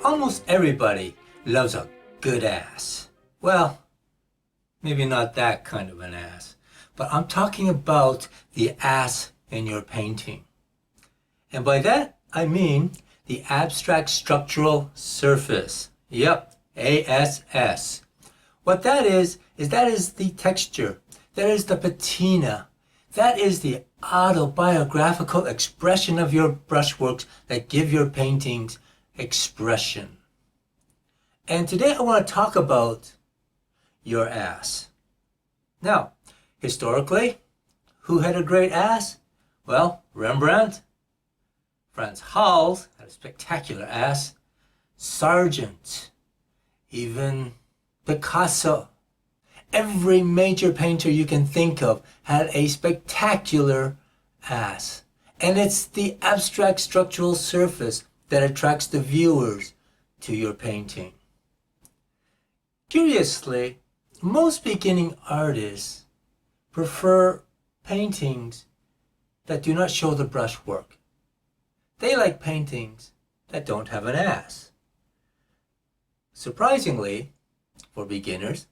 Almost everybody loves a good ass. Well, maybe not that kind of an ass, but I'm talking about the ass in your painting. And by that, I mean the abstract structural surface. Yep, ASS. What that is that is the texture, that is the patina, that is the autobiographical expression of your brushworks that give your paintings expression. And today I want to talk about your ass. Now, historically, who had a great ass? Well, Rembrandt, Frans Hals had a spectacular ass, Sargent, even Picasso. Every major painter you can think of had a spectacular ass. And it's the abstract structural surface that attracts the viewers to your painting. Curiously, most beginning artists prefer paintings that do not show the brushwork. They like paintings that don't have an ass. Surprisingly, for beginners,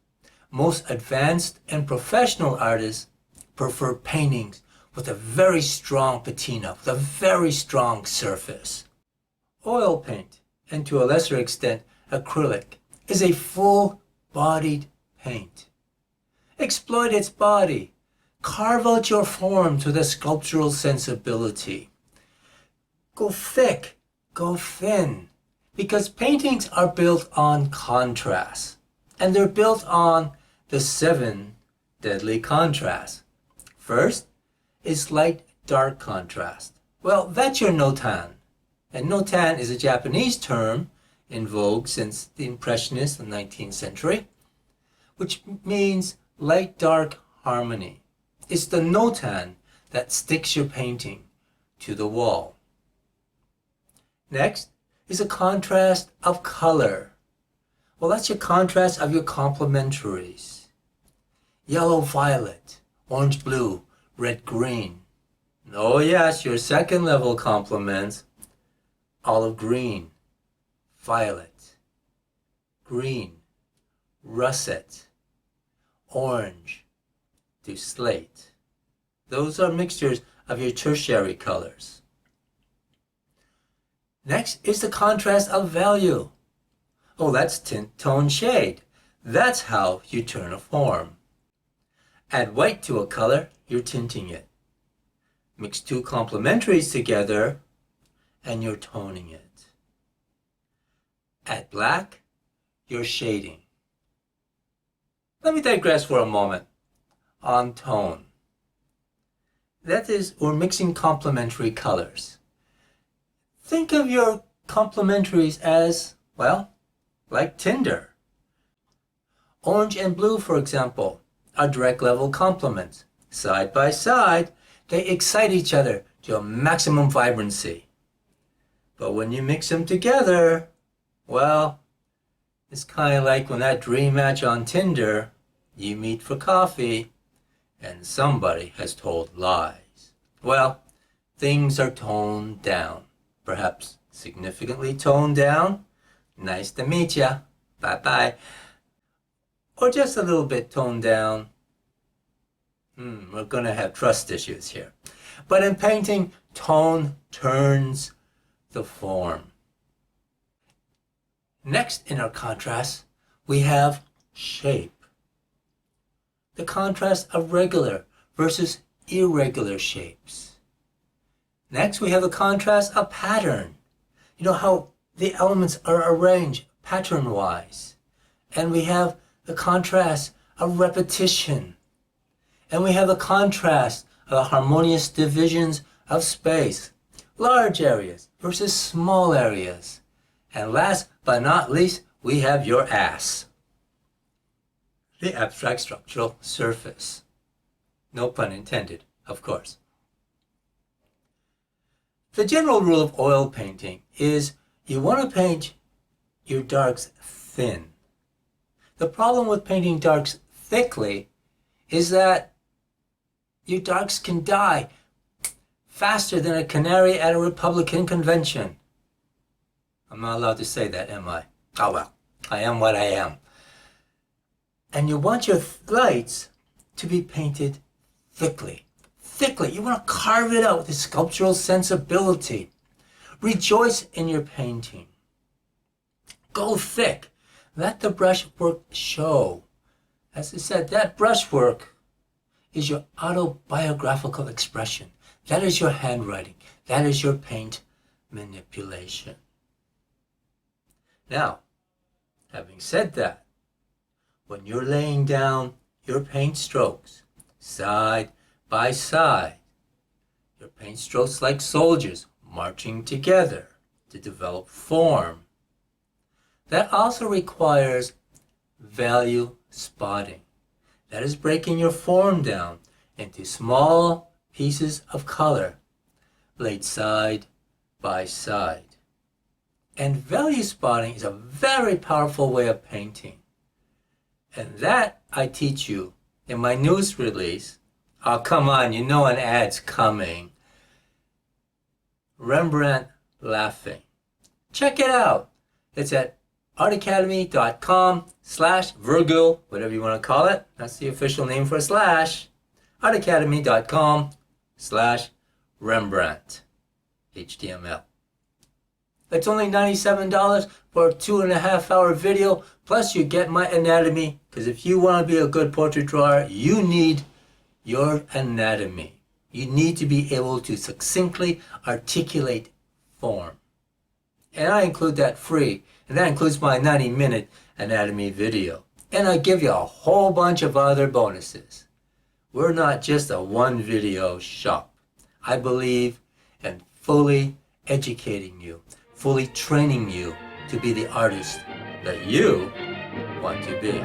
most advanced and professional artists prefer paintings with a very strong patina, with a very strong surface. Oil paint, and to a lesser extent acrylic, is a full-bodied paint. Exploit its body. Carve out your forms with a sculptural sensibility. Go thick, go thin, because paintings are built on contrast, and they're built on the 7 deadly contrasts. First is light-dark contrast. Well, that's your notan. And notan is a Japanese term in vogue since the Impressionists in the 19th century, which means light-dark harmony. It's the notan that sticks your painting to the wall. Next is a contrast of color. Well, that's your contrast of your complementaries. Yellow-violet, orange-blue, red-green. Oh yes, your second level complements. Olive green, violet, green, russet, orange to slate. Those are mixtures of your tertiary colors. Next is the contrast of value. Oh, that's tint, tone, shade. That's how you turn a form. Add white to a color, you're tinting it. Mix 2 complementaries together, and you're toning it. Add black, you're shading. Let me digress for a moment on tone. That is, we're mixing complementary colors. Think of your complementaries as, well, like Tinder. Orange and blue, for example, are direct level complements. Side by side, they excite each other to a maximum vibrancy. But when you mix them together, well, it's kind of like when that dream match on Tinder, you meet for coffee, and somebody has told lies. Well, things are toned down, perhaps significantly toned down. Nice to meet ya. Bye-bye. Or just a little bit toned down. We're going to have trust issues here. But in painting, tone turns the form. Next in our contrast, we have shape. The contrast of regular versus irregular shapes. Next, we have the contrast of pattern. You know how the elements are arranged pattern-wise. And we have the contrast of repetition. And we have the contrast of the harmonious divisions of space. Large areas versus small areas. And last but not least, we have your ass. The abstract structural surface. No pun intended, of course. The general rule of oil painting is you want to paint your darks thin. The problem with painting darks thickly is that Your darks can die faster than a canary at a Republican convention. I'm not allowed to say that, am I? Oh well, I am what I am. And you want your lights to be painted thickly. Thickly. You want to carve it out with a sculptural sensibility. Rejoice in your painting. Go thick. Let the brushwork show. As I said, that brushwork is your autobiographical expression. That is your handwriting. That is your paint manipulation. Now, having said that, when you're laying down your paint strokes side by side, your paint strokes like soldiers marching together to develop form, that also requires value spotting. That is breaking your form down into small pieces of color laid side by side. And value spotting is a very powerful way of painting. And that I teach you in my news release. Oh, come on, you know an ad's coming. Rembrandt Laughing. Check it out. It's at artacademy.com/Virgil, whatever you want to call it. That's the official name for /. artacademy.com/Rembrandt. HTML. It's only $97 for a 2.5-hour video, plus you get my anatomy, because if you want to be a good portrait drawer, you need your anatomy. You need to be able to succinctly articulate form. And I include that free, and that includes my 90-minute anatomy video. And I give you a whole bunch of other bonuses. We're not just a one-video shop. I believe in fully educating you, fully training you to be the artist that you want to be.